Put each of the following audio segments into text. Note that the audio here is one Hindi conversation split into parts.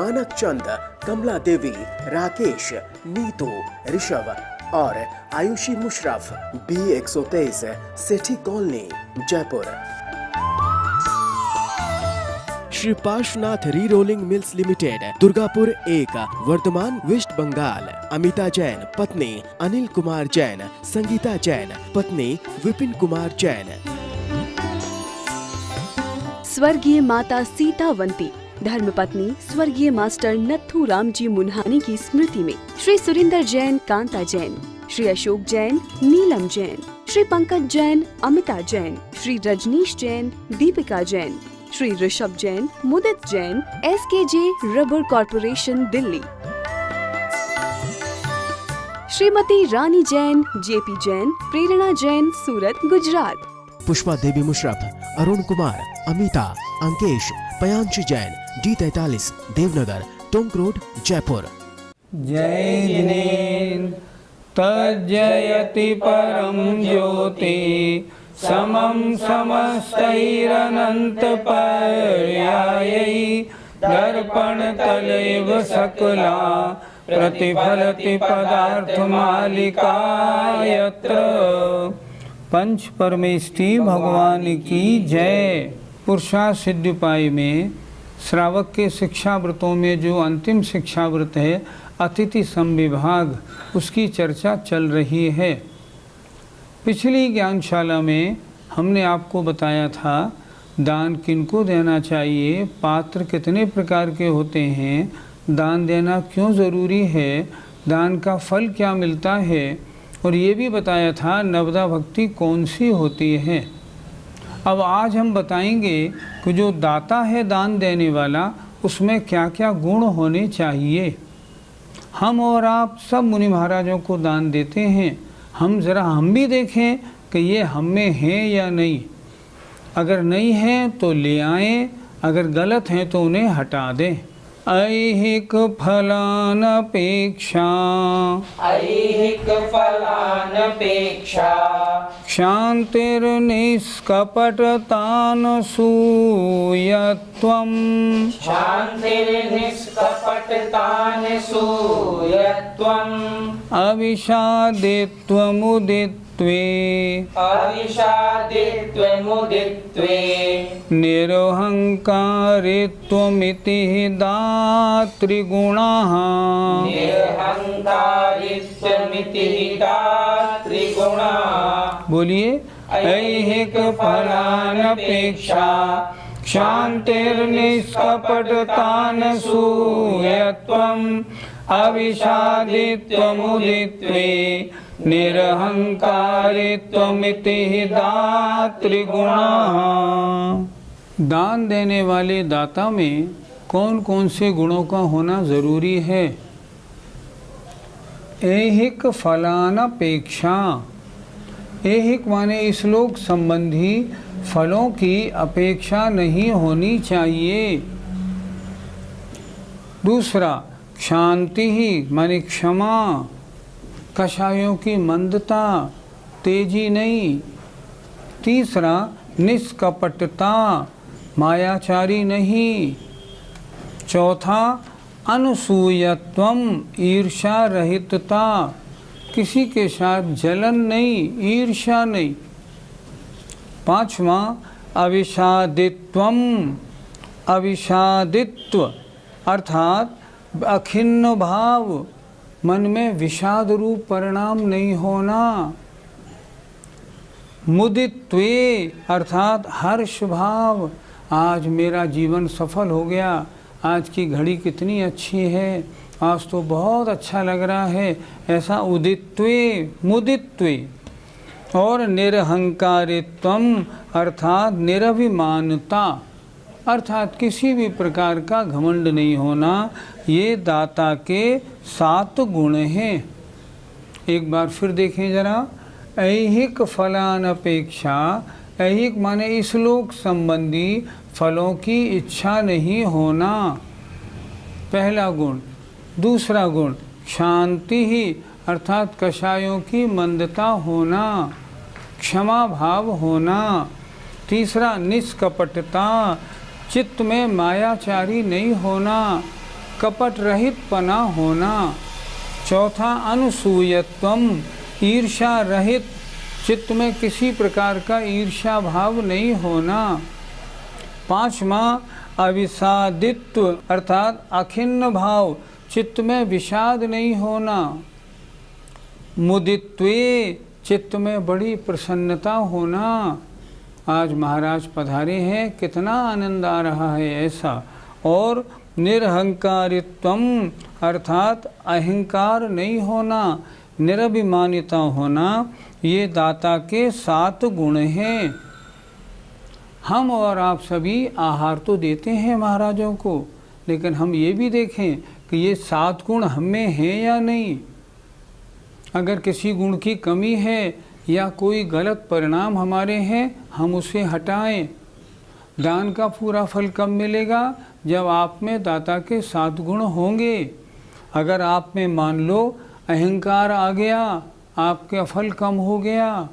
मानक चंद, कमला देवी, राकेश, नीतू, ऋषभ और आयुषी मुशरफ, B123, सेठी कॉलोनी, जयपुर। श्री पार्श्वनाथ री rolling mills limited, Durgapur 1, Varthaman, west Bengal. Amita Jain, पत्नी अनिल कुमार जैन, संगीता जैन, पत्नी विपिन कुमार जैन। स्वर्गीय माता सीतावंती, धर्मपत्नी स्वर्गीय मास्टर नत्थू राम जी मुन्हानी की स्मृति में Shri Surinder Jain, Kanta Jain, Shri Ashok Jain, Neelam Jain, Shri Pankaj Jain, Amita Jain, Shri Rajneesh Jain, Deepika Jain, Shri Rishabh Jain, Mudit Jain, SKJ rubber corporation, Delhi. Shrimati Rani Jain, JP Jain, Prerna Jain, Surat, Gujarat. Pushpa Devi Musharaf, Arun Kumar, Amita, Ankesh, Payanshi Jain, D43, Devnagar, Tonk road, Jaipur. जय जिनेन्द्र तज्जयति परम ज्योति समं समस्तैरनंत पर्यायै दर्पणतलैव सकला प्रतिफलति पदार्थमालिका यत्र। पंच परमेष्टि भगवान की जय। पुरुषा सिद्धिपाई में श्रावक के शिक्षाव्रतों में जो अंतिम शिक्षाव्रत है अतिथि संविभाग, उसकी चर्चा चल रही है। पिछली ज्ञानशाला में हमने आपको बताया था दान किनको देना चाहिए, पात्र कितने प्रकार के होते हैं, दान देना क्यों ज़रूरी है, दान का फल क्या मिलता है, और ये भी बताया था नवदा भक्ति कौन सी होती है। अब आज हम बताएंगे कि जो दाता है दान देने वाला, उसमें क्या क्या गुण होने चाहिए। हम और आप सब मुनि महाराजों को दान देते हैं, हम भी देखें कि ये हम में है या नहीं। अगर नहीं है तो ले आएं, अगर गलत हैं तो उन्हें हटा दें। ऐहिक फलानपेक्षा, ऐहिक फलानपेक्षा क्षान्तिर्निष्कपटतानसूयत्वम्, क्षान्तिर्निष्कपटतानसूयत्वम्, अविषादित्वमुदित्वे, अविषादित्वमुदित्वे, निरहङ्कारित्वमिति दातृगुणाः, निरहङ्कारित्वमिति दातृगुणाः। बोलिए। ऐहिक फलानपेक्षा क्षान्तिर्निष्कपटतानसूयत्वम्, अविषादित्वमुदित्वे, निरहंकारित्वमिति दातृगुणाः। दान देने वाले दाता में कौन कौन से गुणों का होना ज़रूरी है। ऐहिक फलानपेक्षा, ऐहिक माने इस लोक संबंधी फलों की अपेक्षा नहीं होनी चाहिए। दूसरा, शांति ही माने क्षमा, कषायों की मंदता, तेजी नहीं। तीसरा, निष्कपटता, मायाचारी नहीं। चौथा, अनसूयत्वम, ईर्ष्या रहितता, किसी के साथ जलन नहीं, ईर्ष्या नहीं। पांचवा, अविषादित्वम, अविषादित्व अर्थात अखिन्न भाव, मन में विषाद रूप परिणाम नहीं होना। मुदित्वे अर्थात हर्ष भाव, आज मेरा जीवन सफल हो गया, आज की घड़ी कितनी अच्छी है, आज तो बहुत अच्छा लग रहा है, ऐसा उदित्वे मुदित्वे। और निरहंकारित्वम अर्थात निरभिमानता, अर्थात किसी भी प्रकार का घमंड नहीं होना। ये दाता के 7 गुण हैं। एक बार फिर देखें जरा। ऐहिक फलानपेक्षा, ऐहिक माने इस लोक संबंधी फलों की इच्छा नहीं होना, पहला गुण। दूसरा गुण, शांति ही अर्थात कषायों की मंदता होना, क्षमा भाव होना। तीसरा, निष्कपटता, चित्त में मायाचारी नहीं होना। कपट रहित पना होना। चौथा अनसूयत्वम, ईर्ष्या रहित, चित्त में किसी प्रकार का ईर्ष्या भाव नहीं होना। पांचवा अविषादित्व, अर्थात अखिन्न भाव, चित्त में विषाद नहीं होना। मुदित्वे, चित्त में बड़ी प्रसन्नता होना। आज महाराज पधारे हैं, कितना आनंद आ रहा है ऐसा। और निरहंकारित्वम, अर्थात अहंकार नहीं होना, निरभिमानिता होना। ये दाता के 7 गुण हैं। हम और आप सभी आहार तो देते हैं महाराजों को, लेकिन हम ये भी देखें कि ये 7 गुण हम में हैं या नहीं। अगर किसी गुण की कमी है या कोई गलत परिणाम हमारे हैं, हम उसे हटाएं। दान का पूरा फल कब मिलेगा? जब आप में दाता के 7 गुण होंगे। अगर आप में मान लो अहंकार आ गया, आपका फल कम हो गया।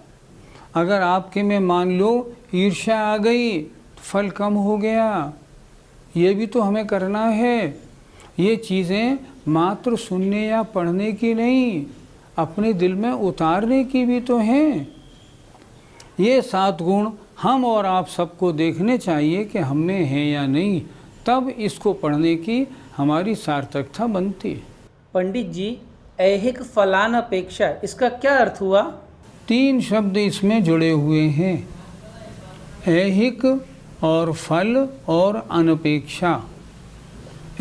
अगर आपके में मान लो ईर्ष्या आ गई, फल कम हो गया। ये भी तो हमें करना है। ये चीज़ें मात्र सुनने या पढ़ने की नहीं, अपने दिल में उतारने की भी तो हैं। ये 7 गुण हम और आप सबको देखने चाहिए कि हम में है या नहीं, तब इसको पढ़ने की हमारी सार्थकता बनती है। पंडित जी, ऐहिक फलान अपेक्षा, इसका क्या अर्थ हुआ? 3 शब्द इसमें जुड़े हुए हैं, ऐहिक और फल और अनपेक्षा।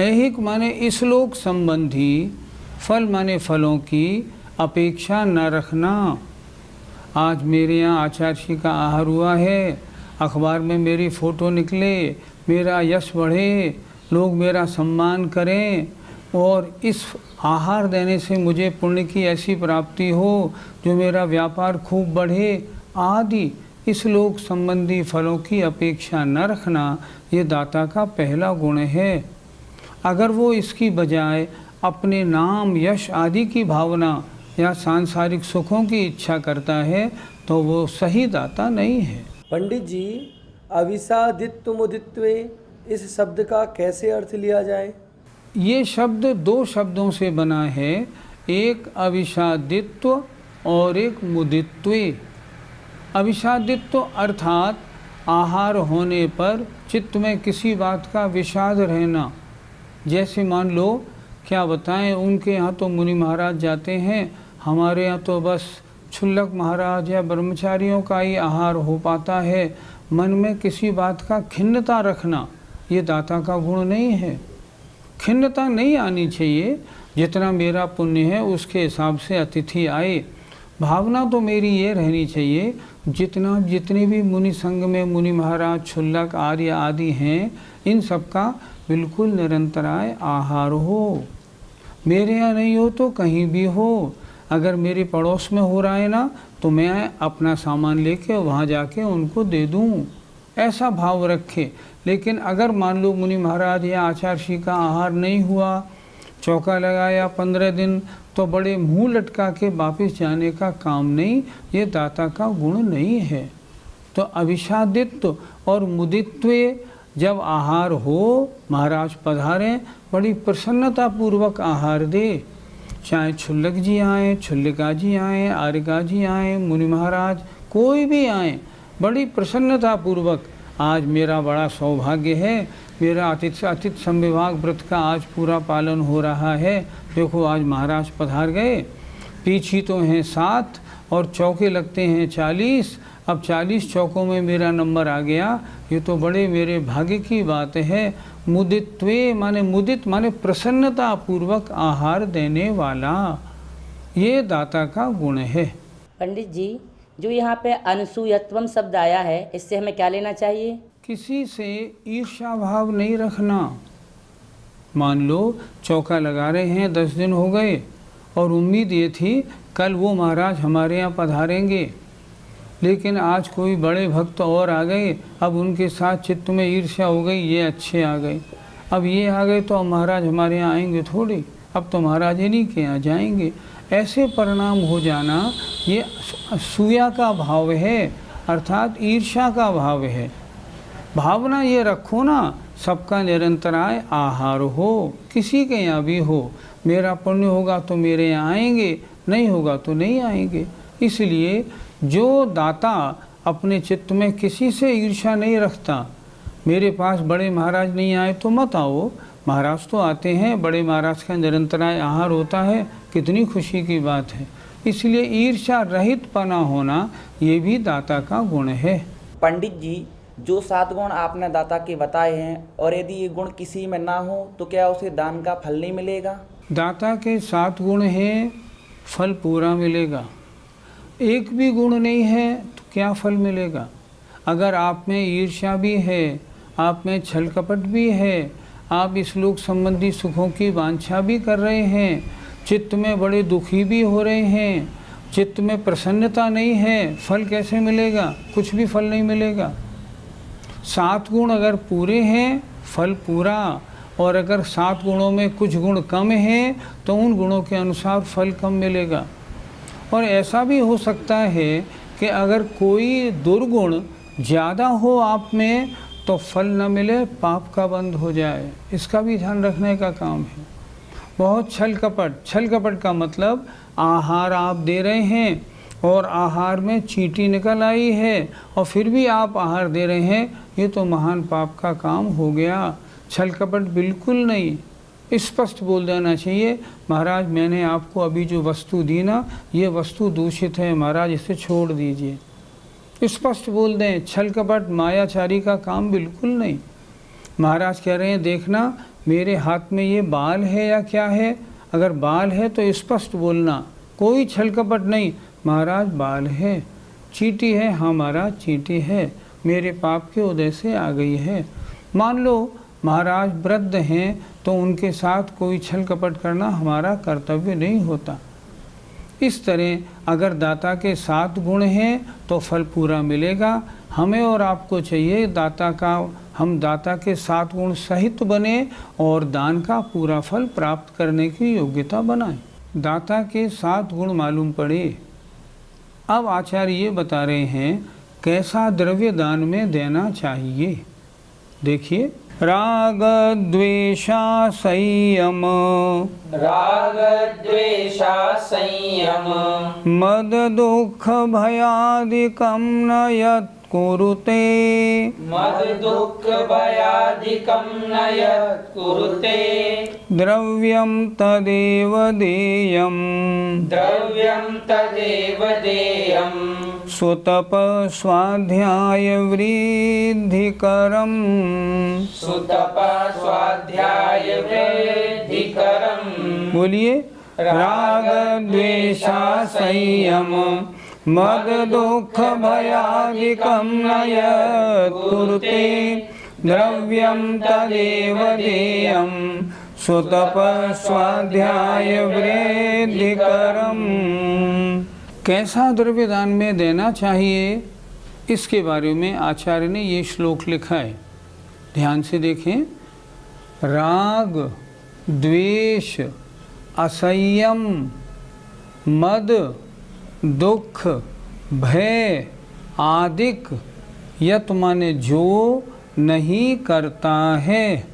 ऐहिक माने इसलोक संबंधी, फल माने फलों की अपेक्षा न रखना। आज मेरे यहाँ आचार्य जी का आहार हुआ है, अखबार में मेरी फ़ोटो निकले, मेरा यश बढ़े, लोग मेरा सम्मान करें और इस आहार देने से मुझे पुण्य की ऐसी प्राप्ति हो जो मेरा व्यापार खूब बढ़े आदि, इस लोक संबंधी फलों की अपेक्षा न रखना, ये दाता का पहला गुण है। अगर वो इसकी बजाय अपने नाम यश आदि की भावना या सांसारिक सुखों की इच्छा करता है तो वो सही दाता नहीं है। पंडित जी, अविषादित्व मुदित्वे, इस शब्द का कैसे अर्थ लिया जाए? ये शब्द 2 शब्दों से बना है, एक अविषादित्व और एक मुदित्वे। अविषादित्व अर्थात आहार होने पर चित्त में किसी बात का विषाद रहना। जैसे मान लो, क्या बताएं, उनके यहाँ तो मुनि महाराज जाते हैं, हमारे यहाँ तो बस क्षुल्लक महाराज या ब्रह्मचारियों का ही आहार हो पाता है। मन में किसी बात का खिन्नता रखना, ये दाता का गुण नहीं है। खिन्नता नहीं आनी चाहिए, जितना मेरा पुण्य है उसके हिसाब से अतिथि आए। भावना तो मेरी ये रहनी चाहिए, जितने भी मुनि संघ में मुनि महाराज, क्षुल्लक, आर्य आदि हैं, इन सब का बिल्कुल निरंतराय आहार हो। मेरे यहाँ नहीं हो तो कहीं भी हो। अगर मेरे पड़ोस में हो रहा है ना, तो मैं अपना सामान लेके वहाँ जाके उनको दे दूँ, ऐसा भाव रखे। लेकिन अगर मान लो मुनि महाराज या आचार्य जी का आहार नहीं हुआ, चौका लगाया 15 दिन, तो बड़े मुंह लटका के वापस जाने का काम नहीं, ये दाता का गुण नहीं है। तो अविषादित्व और मुदित्वे, जब आहार हो, महाराज पधारें, बड़ी प्रसन्नता पूर्वक आहार दे। चाहे क्षुल्लक जी आएँ, क्षुल्लिका जी आएँ, आर्यका जी आएँ, मुनि महाराज कोई भी आएँ, बड़ी प्रसन्नता पूर्वक। आज मेरा बड़ा सौभाग्य है, मेरा अतिथि संविभाग व्रत का आज पूरा पालन हो रहा है। देखो आज महाराज पधार गए, पीछी तो हैं 7 और चौके लगते हैं 40। अब 40 चौकों में मेरा नंबर आ गया, ये तो बड़े मेरे भाग्य की बात है। मुदित्वे माने, मुदित माने प्रसन्नता पूर्वक आहार देने वाला, ये दाता का गुण है। पंडित जी, जो यहाँ पे अनसूयत्वम शब्द आया है, इससे हमें क्या लेना चाहिए? किसी से ईर्ष्या भाव नहीं रखना। मान लो चौका लगा रहे हैं, 10 दिन हो गए और उम्मीद ये थी कल वो महाराज हमारे यहाँ पधारेंगे, लेकिन आज कोई बड़े भक्त और आ गए, अब उनके साथ चित्त में ईर्ष्या हो गई, ये अच्छे आ गए, अब ये आ गए तो अब महाराज हमारे यहाँ आएंगे थोड़ी, अब तो महाराज इन्हीं के यहाँ जाएंगे। ऐसे परिणाम हो जाना, ये सूया का भाव है, अर्थात ईर्ष्या का भाव है। भावना ये रखो ना सबका निरंतराय आहार हो, किसी के यहाँ भी हो। मेरा पुण्य होगा तो मेरे यहाँ आएंगे, नहीं होगा तो नहीं आएंगे। इसलिए जो दाता अपने चित्त में किसी से ईर्ष्या नहीं रखता, मेरे पास बड़े महाराज नहीं आए तो मत आओ, महाराज तो आते हैं, बड़े महाराज का निरंतराय आहार होता है, कितनी खुशी की बात है। इसलिए ईर्ष्या रहित पना होना ये भी दाता का गुण है। पंडित जी, जो 7 गुण आपने दाता के बताए हैं, और यदि ये गुण किसी में ना हो तो क्या उसे दान का फल नहीं मिलेगा? दाता के 7 गुण हैं, फल पूरा मिलेगा। एक भी गुण नहीं है तो क्या फल मिलेगा? अगर आप में ईर्ष्या भी है, आप में छल कपट भी है, आप इस लोक संबंधी सुखों की वांछा भी कर रहे हैं, चित्त में बड़े दुखी भी हो रहे हैं, चित्त में प्रसन्नता नहीं है, फल कैसे मिलेगा? कुछ भी फल नहीं मिलेगा। 7 गुण अगर पूरे हैं फल पूरा, और अगर 7 गुणों में कुछ गुण कम हैं तो उन गुणों के अनुसार फल कम मिलेगा। और ऐसा भी हो सकता है कि अगर कोई दुर्गुण ज़्यादा हो आप में तो फल न मिले, पाप का बंध हो जाए, इसका भी ध्यान रखने का काम है। बहुत छल कपट का मतलब आहार आप दे रहे हैं और आहार में चींटी निकल आई है और फिर भी आप आहार दे रहे हैं, ये तो महान पाप का काम हो गया। छल कपट बिल्कुल नहीं, स्पष्ट बोल देना चाहिए, महाराज मैंने आपको अभी जो वस्तु दी ना, ये वस्तु दूषित है महाराज, इसे छोड़ दीजिए। स्पष्ट बोल दें, छल कपट मायाचारी का काम बिल्कुल नहीं। महाराज कह रहे हैं देखना मेरे हाथ में ये बाल है या क्या है, अगर बाल है तो स्पष्ट बोलना, कोई छल कपट नहीं, महाराज बाल है। चींटी है, हाँ महाराज चींटी है, मेरे पाप के उदय से आ गई है। मान लो महाराज वृद्ध हैं तो उनके साथ कोई छल कपट करना हमारा कर्तव्य नहीं होता। इस तरह अगर दाता के 7 गुण हैं तो फल पूरा मिलेगा। हमें और आपको चाहिए हम दाता के 7 गुण सहित बने और दान का पूरा फल प्राप्त करने की योग्यता बनाएं। दाता के 7 गुण मालूम पड़े। अब आचार्य ये बता रहे हैं कैसा द्रव्य दान में देना चाहिए। देखिए, राग द्वेषा संयम, राग द्वेषा संयम, मद दुख भयादिकं न यत् कुरुते, मद दुख भयादिकं न यत् कुरुते, द्रव्यं तदेव देयं, द्रव्यं तदेव देयं, सुतप स्वाध्याय वृद्धिकरं, सुतप स्वाध्याय वृद्धिकरं। बोलिए, राग द्वेषा संयम, मद दुख भयादिकं न यत् कुरुते, द्रव्यं तदेव देयं, सुतप स्वाध्याय वृद्धिकरं। कैसा द्रव्य दान में देना चाहिए, इसके बारे में आचार्य ने ये श्लोक लिखा है, ध्यान से देखें। राग द्वेष असंयम मद दुख भय आदिक, यत माने जो नहीं करता है,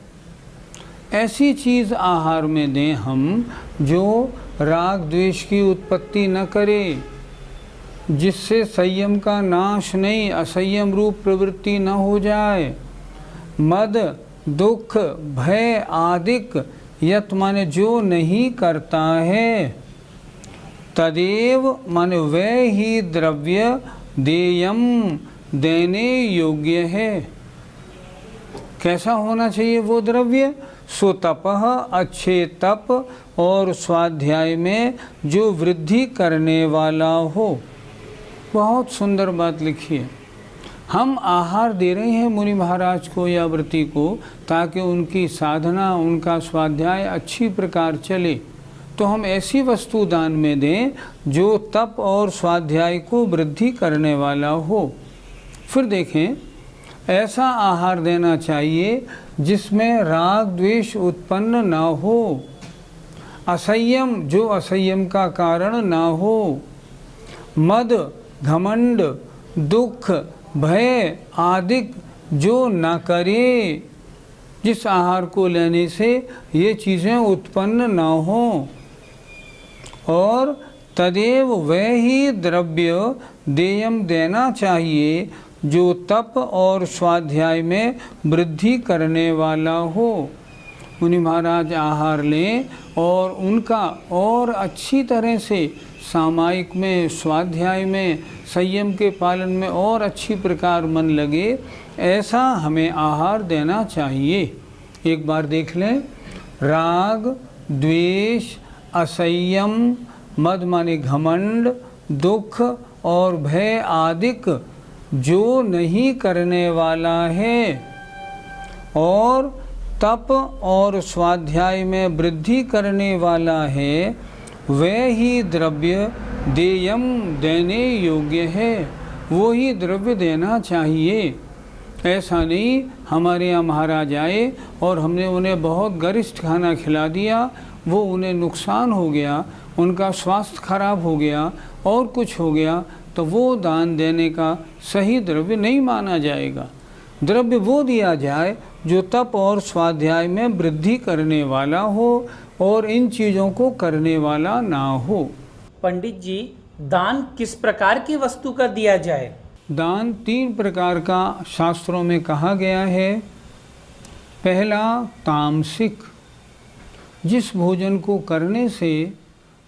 ऐसी चीज़ आहार में दें हम जो राग द्वेष की उत्पत्ति न करे, जिससे संयम का नाश नहीं, असंयम रूप प्रवृत्ति न हो जाए। मद दुख भय आदिक, यत माने जो नहीं करता है, तदेव माने वह ही द्रव्य देयम देने योग्य है। कैसा होना चाहिए वो द्रव्य? सुतपः अच्छे तप और स्वाध्याय में जो वृद्धि करने वाला हो। बहुत सुंदर बात लिखी है। हम आहार दे रहे हैं मुनि महाराज को या व्रती को ताकि उनकी साधना, उनका स्वाध्याय अच्छी प्रकार चले, तो हम ऐसी वस्तु दान में दें जो तप और स्वाध्याय को वृद्धि करने वाला हो। फिर देखें, ऐसा आहार देना चाहिए जिसमें राग द्वेष उत्पन्न ना हो, असंयम जो असंयम का कारण ना हो, मद घमंड दुख भय आदिक जो न करे, जिस आहार को लेने से ये चीज़ें उत्पन्न ना हों। और तदेव वह ही द्रव्य देयम देना चाहिए जो तप और स्वाध्याय में वृद्धि करने वाला हो। मुनि महाराज आहार लें और उनका और अच्छी तरह से सामायिक में, स्वाध्याय में, संयम के पालन में और अच्छी प्रकार मन लगे, ऐसा हमें आहार देना चाहिए। एक बार देख लें, राग, द्वेष, असंयम, मद माने घमंड, दुख और भय आदिक जो नहीं करने वाला है और तप और स्वाध्याय में वृद्धि करने वाला है, वह ही द्रव्य देयम देने योग्य है, वो ही द्रव्य देना चाहिए। ऐसा नहीं हमारे यहाँ महाराज आए और हमने उन्हें बहुत गरिष्ठ खाना खिला दिया, वो उन्हें नुकसान हो गया, उनका स्वास्थ्य खराब हो गया और कुछ हो गया, तो वो दान देने का सही द्रव्य नहीं माना जाएगा। द्रव्य वो दिया जाए जो तप और स्वाध्याय में वृद्धि करने वाला हो और इन चीज़ों को करने वाला ना हो। पंडित जी, दान किस प्रकार की वस्तु का दिया जाए? दान 3 प्रकार का शास्त्रों में कहा गया है। पहला तामसिक, जिस भोजन को करने से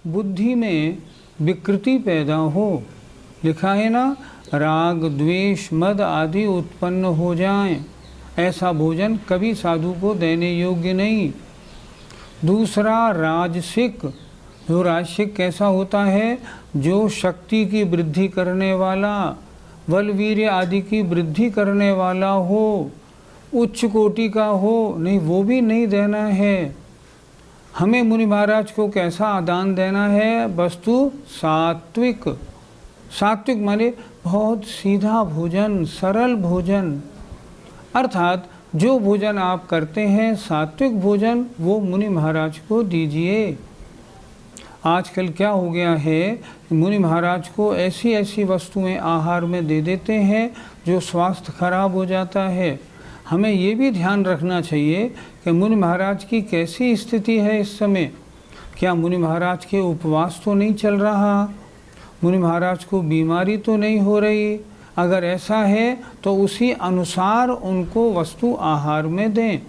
बुद्धि में विकृति पैदा हो। लिखा है ना, राग, द्वेष, मद आदि उत्पन्न हो जाएं, ऐसा भोजन कभी साधु को देने योग्य नहीं। दूसरा राजसिक, जो राजसिक कैसा होता है, जो शक्ति की वृद्धि करने वाला, बलवीर्य आदि की वृद्धि करने वाला हो, उच्च कोटि का हो, नहीं वो भी नहीं देना है। हमें मुनि महाराज को कैसा दान देना है? वस्तु सात्विक। सात्विक माने बहुत सीधा भोजन, सरल भोजन, अर्थात जो भोजन आप करते हैं सात्विक भोजन, वो मुनि महाराज को दीजिए। आजकल क्या हो गया है, मुनि महाराज को ऐसी ऐसी वस्तुएं आहार में दे देते हैं जो स्वास्थ्य खराब हो जाता है। हमें ये भी ध्यान रखना चाहिए कि मुनि महाराज की कैसी स्थिति है इस समय। क्या मुनि महाराज के उपवास तो नहीं चल रहा? मुनि महाराज को बीमारी तो नहीं हो रही? अगर ऐसा है तो उसी अनुसार उनको वस्तु आहार में दें।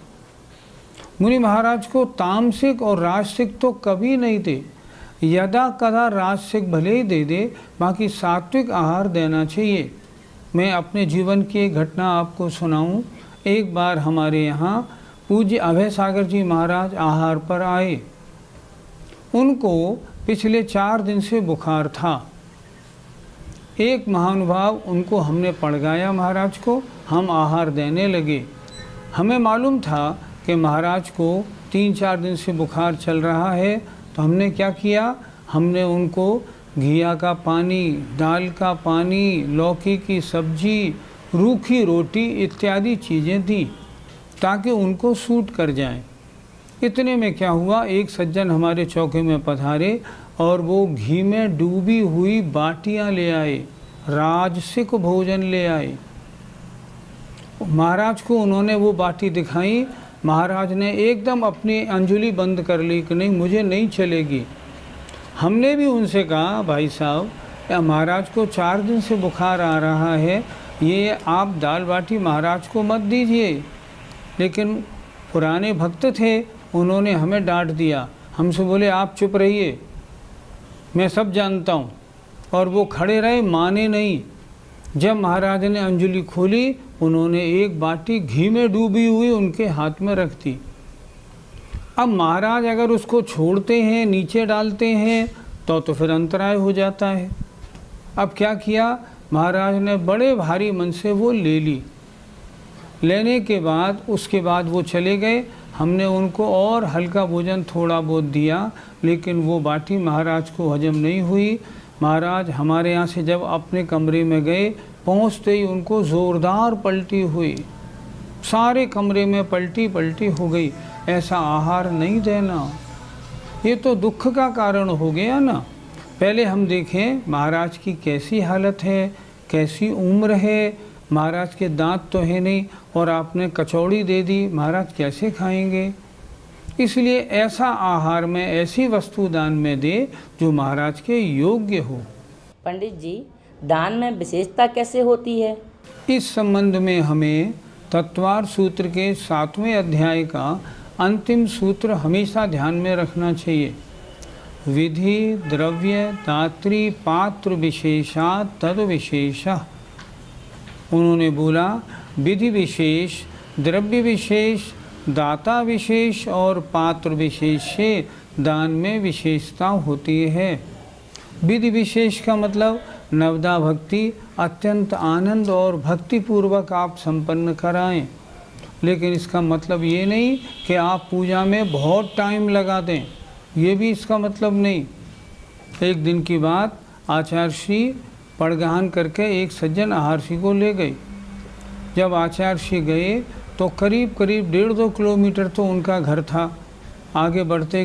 मुनि महाराज को तामसिक और राजसिक तो कभी नहीं दे, यदा कदा राजसिक भले ही दे दे, बाकी सात्विक आहार देना चाहिए। मैं अपने जीवन की एक घटना आपको सुनाऊं। एक बार हमारे यहाँ पूज्य अभय सागर जी महाराज आहार पर आए। उनको पिछले 4 दिन से बुखार था। एक महानुभाव उनको हमने पड़गाया महाराज को, हम आहार देने लगे। हमें मालूम था कि महाराज को 3-4 दिन से बुखार चल रहा है, तो हमने क्या किया, हमने उनको घिया का पानी, दाल का पानी, लौकी की सब्जी, रूखी रोटी इत्यादि चीज़ें दी ताकि उनको सूट कर जाए। इतने में क्या हुआ, एक सज्जन हमारे चौके में पधारे और वो घी में डूबी हुई बाटियां ले आए, राजसिक भोजन ले आए। महाराज को उन्होंने वो बाटी दिखाई। महाराज ने एकदम अपनी अंजुली बंद कर ली कि नहीं, मुझे नहीं चलेगी। हमने भी उनसे कहा, भाई साहब, महाराज को 4 दिन से बुखार आ रहा है, ये आप दाल बाटी महाराज को मत दीजिए। लेकिन पुराने भक्त थे, उन्होंने हमें डांट दिया। हमसे बोले, आप चुप रहिए, मैं सब जानता हूँ। और वो खड़े रहे, माने नहीं। जब महाराज ने अंजुली खोली, उन्होंने एक बाटी घी में डूबी हुई उनके हाथ में रख दी। अब महाराज अगर उसको छोड़ते हैं, नीचे डालते हैं, तो फिर अंतराय हो जाता है। अब क्या किया, महाराज ने बड़े भारी मन से वो ले ली। लेने के बाद उसके बाद वो चले गए। हमने उनको और हल्का भोजन थोड़ा बहुत दिया, लेकिन वो बाटी महाराज को हजम नहीं हुई। महाराज हमारे यहाँ से जब अपने कमरे में गए, पहुँचते ही उनको ज़ोरदार पलटी हुई, सारे कमरे में पलटी पलटी हो गई। ऐसा आहार नहीं देना, ये तो दुख का कारण हो गया ना। पहले हम देखें महाराज की कैसी हालत है, कैसी उम्र है, महाराज के दांत तो है नहीं और आपने कचौड़ी दे दी, महाराज कैसे खाएंगे? इसलिए ऐसा आहार में, ऐसी वस्तु दान में दे जो महाराज के योग्य हो। पंडित जी, दान में विशेषता कैसे होती है? इस संबंध में हमें तत्वार सूत्र के 7वें अध्याय का अंतिम सूत्र हमेशा ध्यान में रखना चाहिए। विधि द्रव्य दात्री पात्र विशेषा तद विशेषः। उन्होंने बोला विधि विशेष, द्रव्य विशेष, दाता विशेष और पात्र विशेष से दान में विशेषता होती है। विधि विशेष का मतलब नवदा भक्ति अत्यंत आनंद और भक्तिपूर्वक आप संपन्न कराएं। लेकिन इसका मतलब ये नहीं कि आप पूजा में बहुत टाइम लगा दें, ये भी इसका मतलब नहीं। एक दिन की बात, आचार्य श्री पड़गहान करके एक सज्जन आहारसी को ले गए। जब आचार्य श्री गए तो करीब 1.5-2 किलोमीटर तो उनका घर था। आगे बढ़ते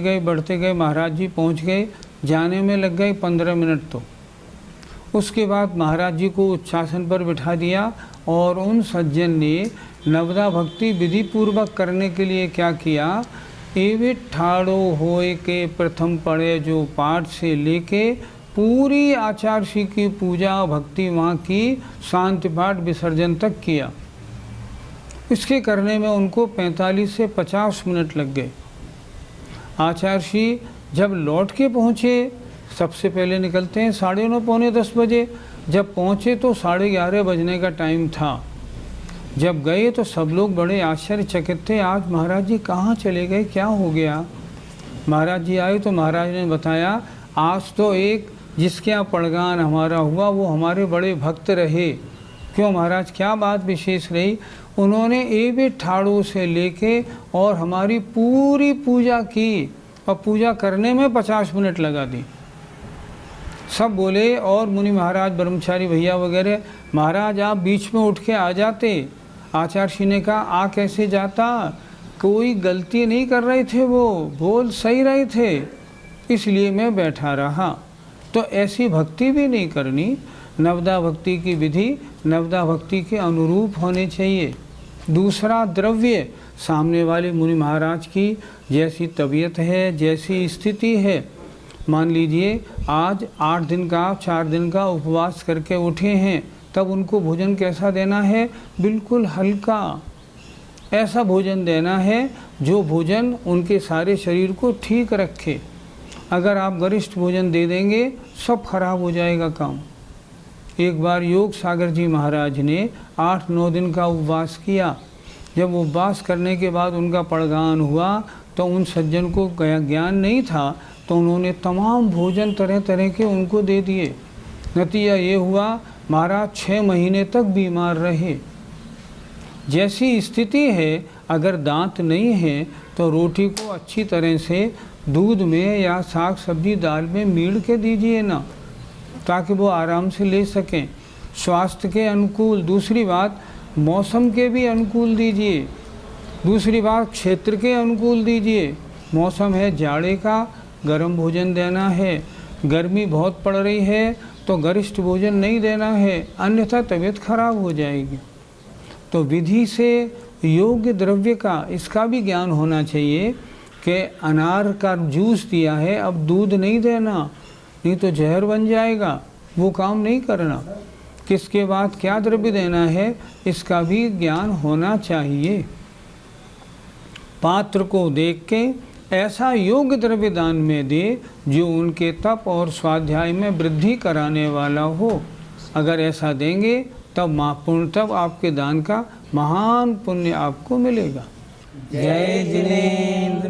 गए महाराज जी पहुंच गए। जाने में लग गए 15 मिनट। तो उसके बाद महाराज जी को उच्चासन पर बिठा दिया और उन सज्जन ने नवदा भक्ति विधि पूर्वक करने के लिए क्या किया, एवे ठाड़ो होए के प्रथम पढ़े जो पाठ से लेके पूरी आचार्य श्री की पूजा भक्ति वहाँ की शांति पाठ विसर्जन तक किया। इसके करने में उनको 45 से 50 मिनट लग गए। आचार्य श्री जब लौट के पहुँचे, सबसे पहले निकलते हैं 9:30 पौने 10 बजे। जब पहुँचे तो 11:30 बजने का टाइम था। जब गए तो सब लोग बड़े आश्चर्यचकित थे, आज महाराज जी कहाँ चले गए, क्या हो गया? महाराज जी आए तो महाराज ने बताया, आज तो एक जिसके यहाँ पड़गान हमारा हुआ वो हमारे बड़े भक्त रहे। क्यों महाराज, क्या बात विशेष रही? उन्होंने एवे ठाड़ों से लेके और हमारी पूरी पूजा की और पूजा करने में 50 मिनट लगा दी। सब बोले और मुनि महाराज ब्रह्मचारी भैया वगैरह, महाराज आप बीच में उठ के आ जाते। आचार्य श्री ने कहा, आ कैसे जाता, कोई गलती नहीं कर रहे थे, वो बोल सही रहे थे, इसलिए मैं बैठा रहा। तो ऐसी भक्ति भी नहीं करनी। नवदा भक्ति की विधि नवदा भक्ति के अनुरूप होने चाहिए। दूसरा, द्रव्य सामने वाले मुनि महाराज की जैसी तबीयत है, जैसी स्थिति है। मान लीजिए आज 8 दिन का 4 दिन का उपवास करके उठे हैं, तब उनको भोजन कैसा देना है? बिल्कुल हल्का ऐसा भोजन देना है जो भोजन उनके सारे शरीर को ठीक रखे। अगर आप गरिष्ठ भोजन दे देंगे सब खराब हो जाएगा काम। एक बार योग सागर जी महाराज ने 8-9 दिन का उपवास किया। जब उपवास करने के बाद उनका पड़गान हुआ तो उन सज्जन को ज्ञान नहीं था, तो उन्होंने तमाम भोजन तरह तरह के उनको दे दिए। नतीजा ये हुआ महाराज 6 महीने तक बीमार रहे। जैसी स्थिति है, अगर दांत नहीं है तो रोटी को अच्छी तरह से दूध में या साग सब्जी दाल में मीड़ के दीजिए ना, ताकि वो आराम से ले सकें, स्वास्थ्य के अनुकूल। दूसरी बात, मौसम के भी अनुकूल दीजिए। दूसरी बात, क्षेत्र के अनुकूल दीजिए। मौसम है जाड़े का, गर्म भोजन देना है। गर्मी बहुत पड़ रही है तो गरिष्ठ भोजन नहीं देना है, अन्यथा तबीयत खराब हो जाएगी। तो विधि से योग्य द्रव्य का इसका भी ज्ञान होना चाहिए कि अनार का जूस दिया है, अब दूध नहीं देना, नहीं तो जहर बन जाएगा, वो काम नहीं करना। किसके बाद क्या द्रव्य देना है इसका भी ज्ञान होना चाहिए। पात्र को देख के ऐसा योग्य द्रव्य दान में दे जो उनके तप और स्वाध्याय में वृद्धि कराने वाला हो। अगर ऐसा देंगे तब आपके दान का महान पुण्य आपको मिलेगा। जय जिनेन्द्र।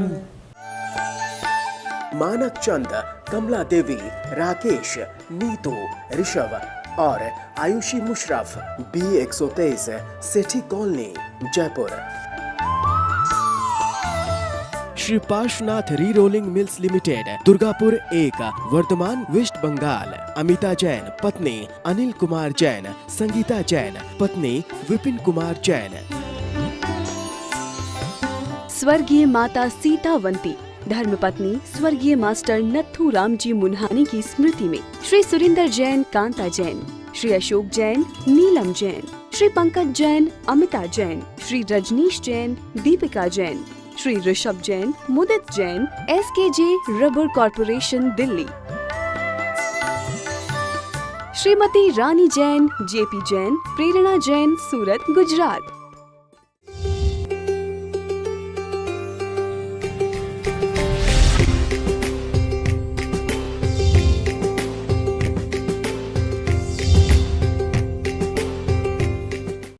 मानक चंद, कमला देवी, राकेश, नीतू, ऋषभ और आयुषी मुशरफ, B123, सेठी कॉलोनी, जयपुर। श्री पार्श्वनाथ री rolling mills limited, Durgapur 1, Varthaman, west Bengal. Amita Jain पत्नी अनिल कुमार जैन, संगीता जैन पत्नी विपिन कुमार जैन। स्वर्गीय माता सीतावंती धर्मपत्नी स्वर्गीय मास्टर नत्थू राम जी मुन्हानी की स्मृति में Shri Surinder Jain Kanta Jain, Shri Ashok Jain Neelam Jain, Shri Pankaj Jain, Amita Jain, Shri Rajneesh Jain, Deepika Jain, Shri Rishabh Jain, Mudit Jain, SKJ rubber corporation Delhi, Shrimati Rani Jain, JP Jain, Prerna Jain, Surat, Gujarat.